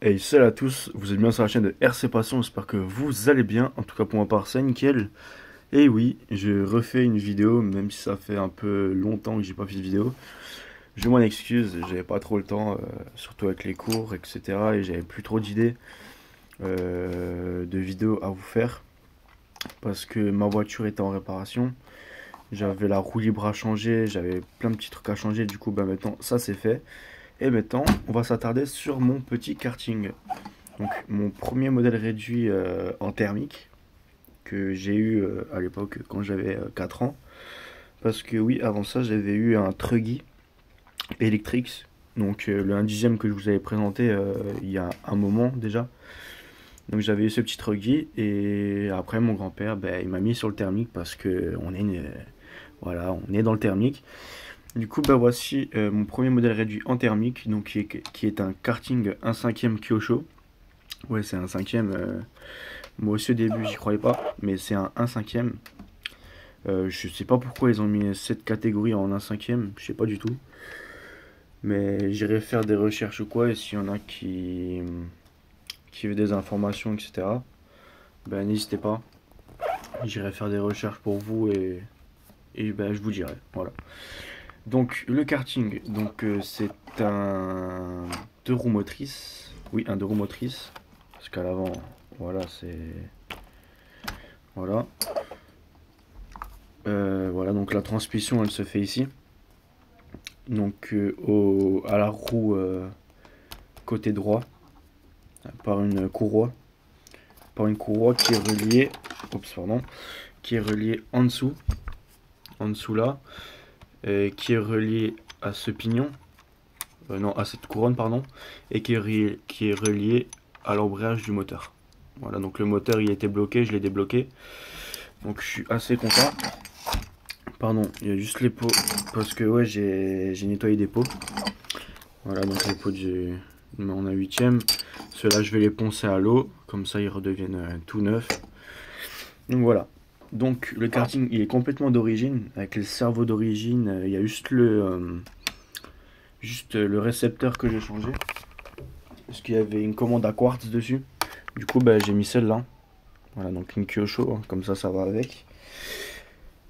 Hey, salut à tous, vous êtes bien sur la chaîne de RC Passion, j'espère que vous allez bien, en tout cas pour ma part c'est nickel. Et oui, je refais une vidéo, même si ça fait un peu longtemps que j'ai pas fait de vidéo. Je m'en excuse, j'avais pas trop le temps, surtout avec les cours, etc. Et j'avais plus trop d'idées de vidéos à vous faire, parce que ma voiture était en réparation. J'avais la roue libre à changer, j'avais plein de petits trucs à changer, du coup bah maintenant ça c'est fait. Et maintenant on va s'attarder sur mon petit karting. Donc mon premier modèle réduit en thermique que j'ai eu à l'époque quand j'avais 4 ans. Parce que oui, avant ça j'avais eu un Truggy Electrix. Donc le 1/10 que je vous avais présenté il y a un moment déjà. Donc j'avais eu ce petit Truggy et après mon grand-père il m'a mis sur le thermique parce que voilà, on est dans le thermique. Du coup voici mon premier modèle réduit en thermique donc qui est un karting 1/5 Kyosho. Ouais, c'est un cinquième. Moi aussi au début j'y croyais pas, mais c'est un 1/5. Je sais pas pourquoi ils ont mis cette catégorie en 1/5, je sais pas du tout. Mais j'irai faire des recherches ou quoi, et s'il y en a qui veut des informations, etc. Ben n'hésitez pas. J'irai faire des recherches pour vous et je vous dirai. Voilà. Donc le karting, c'est un deux roues motrices. Oui, un deux roues motrices. Parce qu'à l'avant, voilà, c'est. Voilà. Voilà, donc la transmission elle se fait ici. Donc à la roue côté droit par une courroie. Par une courroie qui est reliée. Oups, pardon. Qui est reliée en dessous. En dessous là. Qui est reliée à ce pignon. Non, à cette couronne, pardon. Et qui est reliée à l'embrayage du moteur. Voilà, donc le moteur il était bloqué, je l'ai débloqué. Donc je suis assez content. Pardon, il y a juste les pots parce que ouais j'ai nettoyé des pots. Voilà donc les pots on a 8ème. Ceux-là je vais les poncer à l'eau, comme ça ils redeviennent tout neufs. Donc voilà. Donc le karting il est complètement d'origine, avec les cerveaux d'origine, il y a juste le récepteur que j'ai changé. Parce qu'il y avait une commande à quartz dessus. Du coup j'ai mis celle-là. Voilà donc une Kyosho, hein, comme ça va avec.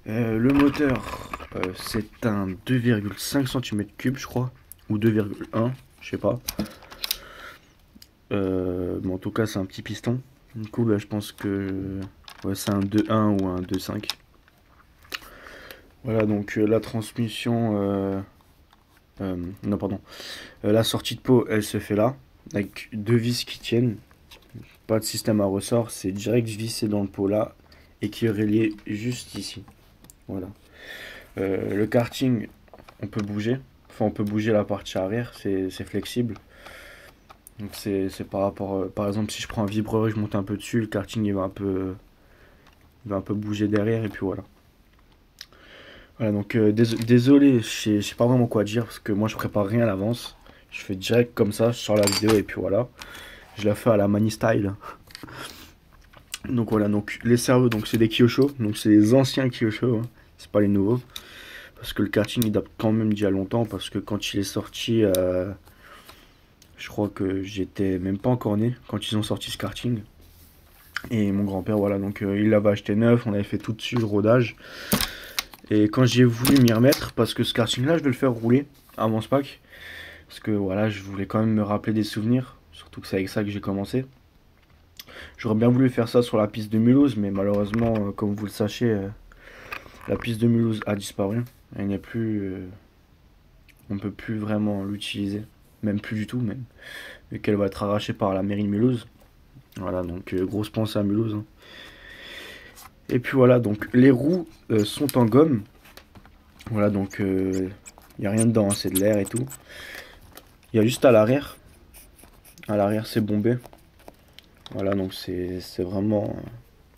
Le moteur, c'est un 2,5 cm3, je crois, ou 2,1, je sais pas. Mais en tout cas, c'est un petit piston. Du coup, je pense que ouais, c'est un 2,1 ou un 2,5. Voilà, donc la transmission, non, pardon, la sortie de pot, elle se fait là, avec deux vis qui tiennent. Pas de système à ressort, c'est direct vissé dans le pot là, et qui est relié juste ici. Voilà. Le karting, on peut bouger. Enfin, on peut bouger la partie arrière, c'est flexible. Donc c'est par rapport, par exemple, si je prends un vibreur et je monte un peu dessus, le karting il va un peu bouger derrière et puis voilà. Voilà, donc désolé, je sais pas vraiment quoi dire parce que moi je prépare rien à l'avance. Je fais direct comme ça, je sors la vidéo et puis voilà. Je la fais à la Mani Style. Donc voilà, donc les cerveaux, donc c'est des Kyosho, donc c'est les anciens Kyosho, hein. C'est pas les nouveaux. Parce que le karting il date quand même d'il y a longtemps, parce que quand il est sorti, je crois que j'étais même pas encore né quand ils ont sorti ce karting. Et mon grand-père, voilà, donc il l'avait acheté neuf, on avait fait tout dessus le rodage. Et quand j'ai voulu m'y remettre, parce que ce karting là je vais le faire rouler avant ce pack, parce que voilà, je voulais quand même me rappeler des souvenirs, surtout que c'est avec ça que j'ai commencé. J'aurais bien voulu faire ça sur la piste de Mulhouse, mais malheureusement, comme vous le sachez, la piste de Mulhouse a disparu. Elle n'est plus. On ne peut plus vraiment l'utiliser. Même plus du tout, même. Vu qu'elle va être arrachée par la mairie de Mulhouse. Voilà, donc grosse pensée à Mulhouse, hein. Et puis voilà, donc les roues sont en gomme. Voilà, donc il n'y a rien dedans, hein, c'est de l'air et tout. Il y a juste à l'arrière. À l'arrière, c'est bombé. Voilà, donc c'est vraiment.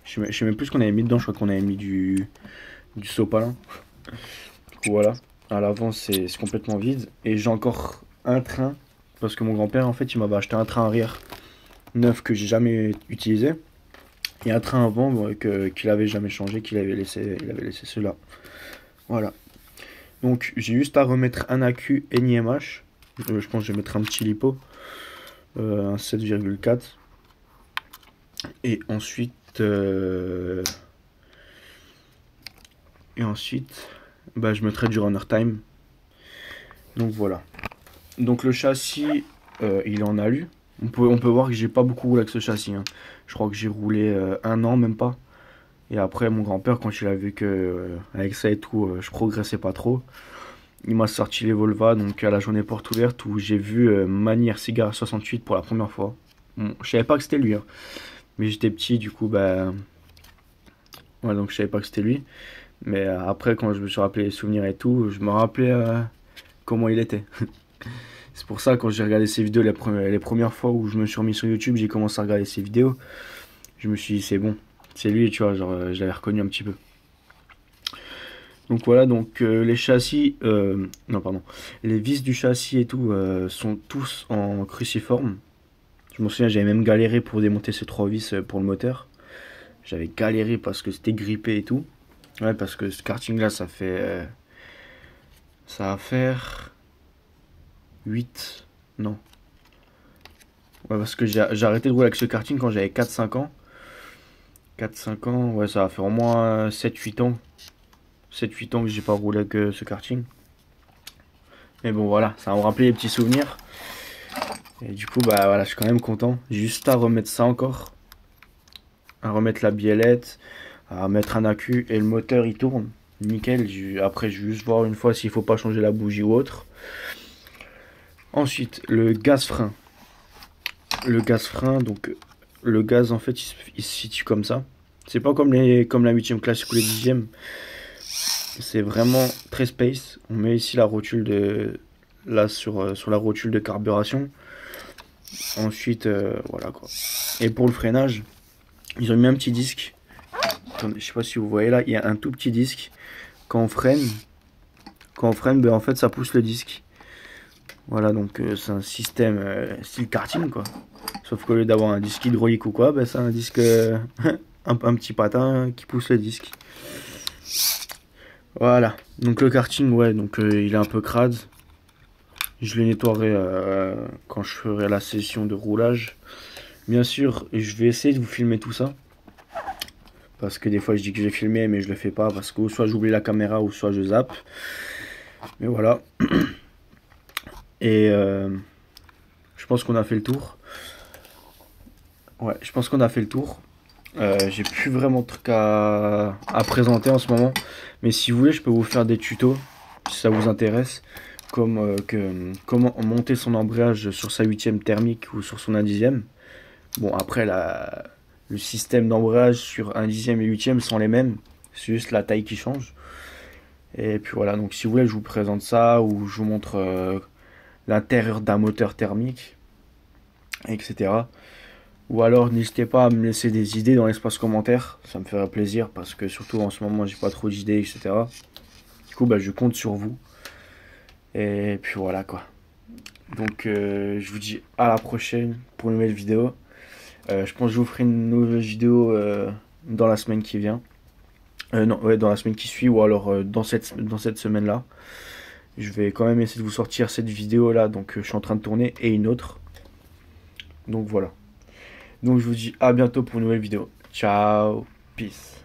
Je sais même plus ce qu'on avait mis dedans, je crois qu'on avait mis du sopalin. Du coup, voilà. À l'avant, c'est complètement vide. Et j'ai encore un train. Parce que mon grand-père, en fait, il m'avait acheté un train arrière neuf que j'ai jamais utilisé. Et un train avant qu'il avait jamais changé, il avait laissé cela. Voilà. Donc, j'ai juste à remettre un accu NIMH. Je pense que je vais mettre un petit lipo. un 7,4. Et ensuite, bah, je mettrai du runner time. Donc voilà. Donc le châssis, il est en alu. On peut voir que j'ai pas beaucoup roulé avec ce châssis, hein. Je crois que j'ai roulé 1 an, même pas. Et après, mon grand-père, quand il a vu que avec ça et tout, je progressais pas trop, il m'a sorti les Volva, donc à la journée porte ouverte, où j'ai vu Mani Cigar 68 pour la première fois. Bon, je savais pas que c'était lui, hein. Mais j'étais petit, du coup, bah... Ouais, donc je savais pas que c'était lui. Mais après, quand je me suis rappelé les souvenirs et tout, je me rappelais comment il était. C'est pour ça, quand j'ai regardé ses vidéos les premières fois où je me suis remis sur YouTube, j'ai commencé à regarder ses vidéos. Je me suis dit, c'est bon, c'est lui, tu vois, genre, je l'avais reconnu un petit peu. Donc voilà, donc les châssis, non pardon, les vis du châssis et tout sont tous en cruciforme. Je me souviens, j'avais même galéré pour démonter ces 3 vis pour le moteur. J'avais galéré parce que c'était grippé et tout. Ouais, parce que ce karting là, ça va faire 8, non. Ouais, parce que j'ai arrêté de rouler avec ce karting quand j'avais 4-5 ans. 4-5 ans, ouais, ça va faire au moins 7-8 ans. 7-8 ans que j'ai pas roulé avec ce karting. Mais bon, voilà, ça va me rappeler les petits souvenirs. Et du coup, bah voilà, je suis quand même content. J'ai juste à remettre ça encore. À remettre la biellette, à mettre un accu et le moteur il tourne. Nickel. Après, je vais juste voir une fois s'il faut pas changer la bougie ou autre. Ensuite, le gaz frein. Le gaz frein, donc le gaz en fait il se situe comme ça. C'est pas comme la 8ème classique ou les 10ème. C'est vraiment très space. On met ici la rotule de là sur la rotule de carburation. Ensuite voilà quoi. Et pour le freinage, ils ont mis un petit disque. Attendez, je sais pas si vous voyez là, il y a un tout petit disque. Quand on freine, ben en fait ça pousse le disque. Voilà, donc c'est un système style karting quoi. Sauf qu'au lieu d'avoir un disque hydraulique ou quoi, ben c'est un disque un petit patin qui pousse le disque. Voilà, donc le karting, ouais, donc il est un peu crade. Je le nettoierai quand je ferai la session de roulage. Bien sûr, je vais essayer de vous filmer tout ça. Parce que des fois je dis que je vais filmer mais je le fais pas parce que soit j'oublie la caméra ou soit je zappe. Mais voilà. Et je pense qu'on a fait le tour. Ouais, je pense qu'on a fait le tour. J'ai plus vraiment de trucs à présenter en ce moment. Mais si vous voulez, je peux vous faire des tutos si ça vous intéresse. Comme comment monter son embrayage sur sa 8ème thermique ou sur son 1/10. Bon, après, le système d'embrayage sur 1/10 et 8ème sont les mêmes. C'est juste la taille qui change. Et puis voilà, donc si vous voulez, je vous présente ça ou je vous montre l'intérieur d'un moteur thermique, etc. Ou alors n'hésitez pas à me laisser des idées dans l'espace commentaire, ça me ferait plaisir parce que surtout en ce moment j'ai pas trop d'idées, etc. Du coup bah, je compte sur vous. Et puis voilà quoi. Donc je vous dis à la prochaine pour une nouvelle vidéo. Je pense que je vous ferai une nouvelle vidéo dans la semaine qui vient. Non, ouais, dans la semaine qui suit ou alors dans cette semaine-là. Je vais quand même essayer de vous sortir cette vidéo là, donc je suis en train de tourner, et une autre. Donc voilà. Donc je vous dis à bientôt pour une nouvelle vidéo. Ciao, peace.